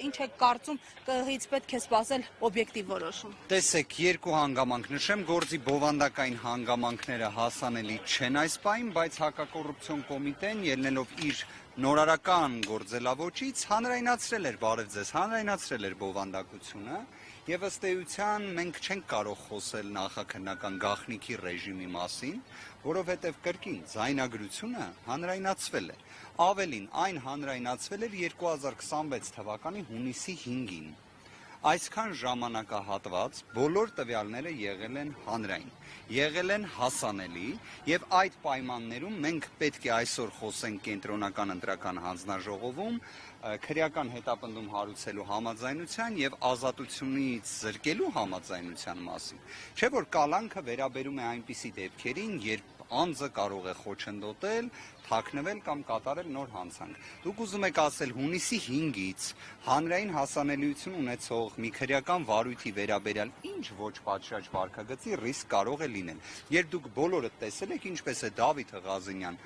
Ինչ եք կարծում ԿԸՀ-ից պետք է սպասել օբյեկտիվ որոշում։ Տեսեք, երկու հանգամանք նշեմ, գործի բովանդակային հանգամանքները հասանելի չեն այս պահին, բայց հակակոռուպցիոն կոմիտեն ելնելով իր նորարարական գործելավոճից հանրայնացրել էր, բարև ձեզ, հանրայնացրել էր բովանդակությունը եւ ըստ էության մենք չենք կարող խոսել նախաքննական գաղտնիքի ռեժիմի մասին, որովհետեւ կրկին ձայնագրությունը հանրայնացվել է։ Ավելին, այն հանրայնացվել էր 2026 թվականի հունիսի 5-ին։ Այսքան ժամանակահատված բոլոր տվյալները եղել են հանրային, եղել են հասանելի եւ այդ պայմաններում մենք պետք է այսօր խոսենք կենտրոնական ընտրական հանձնաժողովում քրեական հետապնդում հարուցելու համաձայնության եւ ազատությունից զրկելու համաձայնության մասին։ Չէ՞ որ կալանքը վերաբերում է այնպիսի դեպքերին, երբ անձը կարող է խոչընդոտել, թաքնվել կամ կատարել նոր հանցանք։ Դուք ուզում եք ասել հունիսի 5-ից հանրային հասանելիություն ունեցող մի քրեական վարույթի վերաբերյալ ինչ ոչ պատշաճ վարքագծի ռիսկ կարող է լինել։ Երբ դուք բոլորը տեսել եք, ինչպես է Դավիթ Ղազենյան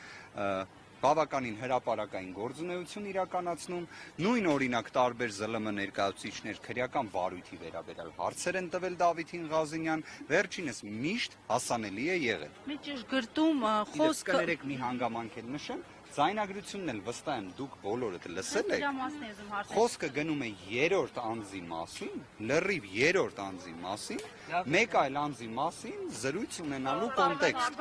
բավականին հրապարակային գործունեություն իրականացնում, նույն օրինակ տարբեր ԶԼՄ ներկայացուցիչներ քրեական վարույթի վերաբերյալ հարցեր են տվել Դավիթին Ղազենյան, վերջինս միշտ հասանելի է եղել։ Մի ճշգրտում խոսքը կներեք մի հանգամանք էլ նշեմ, ձայնագրությունն էլ վստահ եմ դուք բոլորդ լսել եք։ Խոսքը գնում է երրորդ անձի մասին, լրիվ երրորդ անձի մասին, մեկ այլ անձի մասին զրույց ունենալու կոնտեքստ։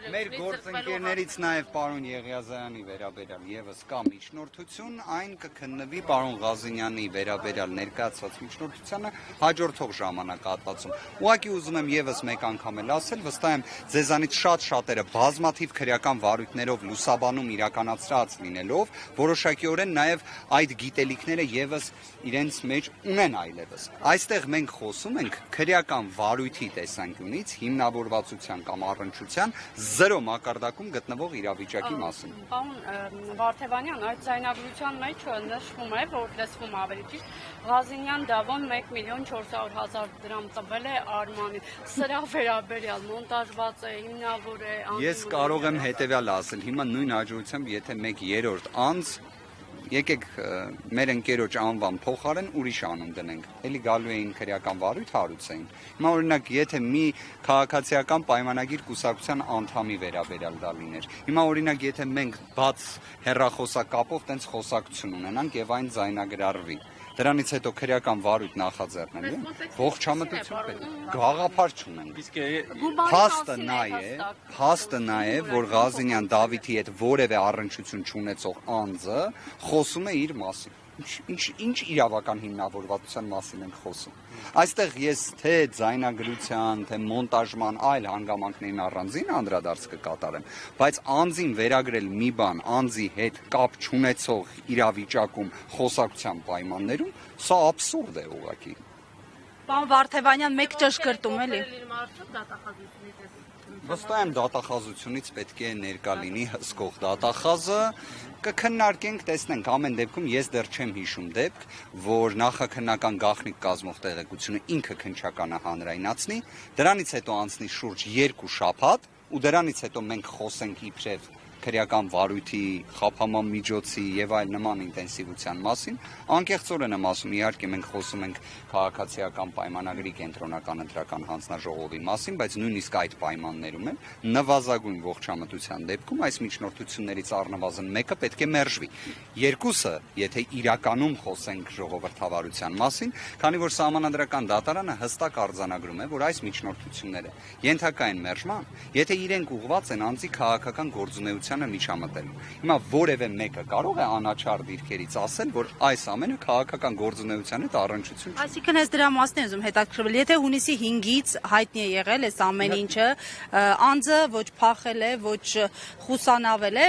Մեր գործընկերներից նաև պարոն Եղիազարյանի վերաբերյալ եւս կա միջնորդություն, այն կքննվի պարոն Ղազենյանի վերաբերյալ ներկայացված միջնորդությանը հաջորդող ժամանակահատվածում։ Ուղղակի ուզում եմ եւս մեկ անգամ էլ ասել, վստահ եմ ձեզանից շատերը բազմաթիվ քրեական վարույթներով լուսաբանում իրականացրած լինելով, որոշակիորեն նաև այդ գիտելիքները եւս իրենց մեջ ունեն այլևս։ Այստեղ մենք խոսում ենք քրեական վարույթի տեսանկյունից հիմնավորվածության կամ առնչության 0 մակարդակում գտնվող իրավիճակի մասին։ Պարոն Վարդևանյան, այդ ձայնագրության մեջ նշվում է, որ լսվում ավելի ճիշտ, Ղազենյան Դավոն 1.400.000 դրամ տվել է Արմանին։ Սրա վերաբերյալ մոնտաժված է, հիմնավոր է։ Ես կարող եմ հետևյալը ասել, հիմա նույն հաջողությամբ, եթե մեկ երրորդ անձ եկեք մեր ընկերոջ անվան փոխարեն ուրիշ անուն դնենք, էլի գալու էին քրեական վարույթ հարուցեին։ Հիմա օրինակ, եթե մի քաղաքացիական պայմանագիր կուսակցության անդամի վերաբերյալ դա լիներ։ Հիմա օրինակ, եթե մենք բաց հեռախոսակապով տենց խոսակցություն ունենանք եւ այն ձայնագրարվի, դրանից հետո քրեական վարույթ նախաձեռնելու ողջամտություն պետք է, գաղափար չունենք։ Փաստը նա է, որ Ղազենյան Դավիթի հետ որևէ առնչություն չունեցող անձը խոսում է իր մասին։ Ինչ իրավական հիմնավորվածության մասին ենք խոսում։ Այստեղ ես թե ձայնագրության, թե մոնտաժման այլ հանգամանքներին առանձին անդրադարձ կկատարեմ, բայց անձին վերագրել մի բան անձի հետ կապ չունեցող իրավիճակում խոսակցության պայմաններում, սա աբսուրդ է ուղղակի։ Պարոն Վարդևանյան, մեկ ճշգրտում էլի։ Վստահ եմ դատախազությունից պետք է ներկա լինի հսկող դատախազը, կքննարկենք, տեսնենք, ամեն դեպքում ես դեռ չեմ հիշում դեպք, որ նախաքննական գաղտնիք կազմող տեղեկությունը ինքը քննչականը հանրայնացնի, դրանից հետո անցնի շուրջ 2 շաբաթ ու դրանից հետո մենք խոսենք իբրև քրեական վարույթի, խափանման միջոցի եւ այլ նման ինտենսիվության մասին, անկեղծորեն եմ ասում, իհարկե մենք խոսում ենք քաղաքացիական պայմանագրի կենտրոնական ընտրական հանձնաժողովի մասին, բայց նույնիսկ այդ պայմաններում էլ նվազագույն ողջամտության դեպքում այս միջնորդություններից առնվազն մեկը պետք է մերժվի։ Երկուսը, եթե իրականում խոսենք ժողովրդավարության մասին, քանի որ Սահմանադրական դատարանը հստակ արձանագրում է, որ այս միջնորդությունները ենթակա են մերժման, եթե իրենք ուղղված են անձի քաղաքական գործունեությանը միջամտելու։ Հիմա որևէ մեկը կարող է անաչառ դիրքերից ասել, որ այս ամենը քաղաքական գործունեության հետ առնչություն չունի։ Այսինքն ես դրա մասն եմ ուզում հետաքրքրվել, եթե հունիսի 5-ից հայտնի է եղել այս ամեն ինչը, անձը ոչ փախել է, ոչ խուսանավել է,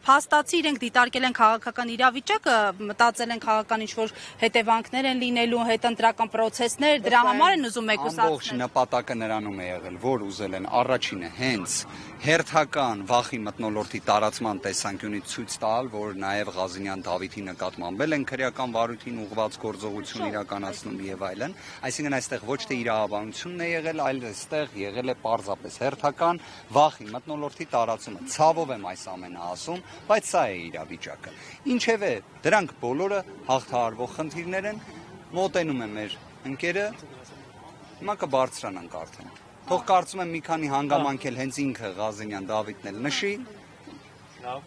փաստացի իրենք դիտարկել են քաղաքական իրավիճակը, մտածել են քաղաքական ինչ-որ հետևանքներ են լինելու, հետընտրական պրոցեսներ, դրա համար են ուզում մեկուսացնել։ Ամբողջ նպատակը նրանում է եղել, որ ուզել են առաջինը հենց հերթական վախի մթնոլորտի տարածման տեսանկյունից ցույց տալ, որ նաև Ղազենյան Դավիթի նկատմամբ են քրեական վարույթին ուղղված գործողություն իրականացնում եւ այլն, այսինքն այստեղ ոչ թե իրավաբանությունն է եղել, այլ այստեղ եղել է պարզապես հերթական վախի մթնոլորտի տարածումը։ Ցավով եմ այս ամենը ասում, բայց սա է իրավիճակը։ Ինչևէ, դրանք բոլորը հաղթահարվող խնդիրներ են, մոտենում է մեր ընկերը, հիմա կբարձրանանք արդեն։ Թող կարծում եմ մի քանի հանգամանք էլ հենց ինքը Ղազենյան Դավիթն էլ նշի։ Լավ։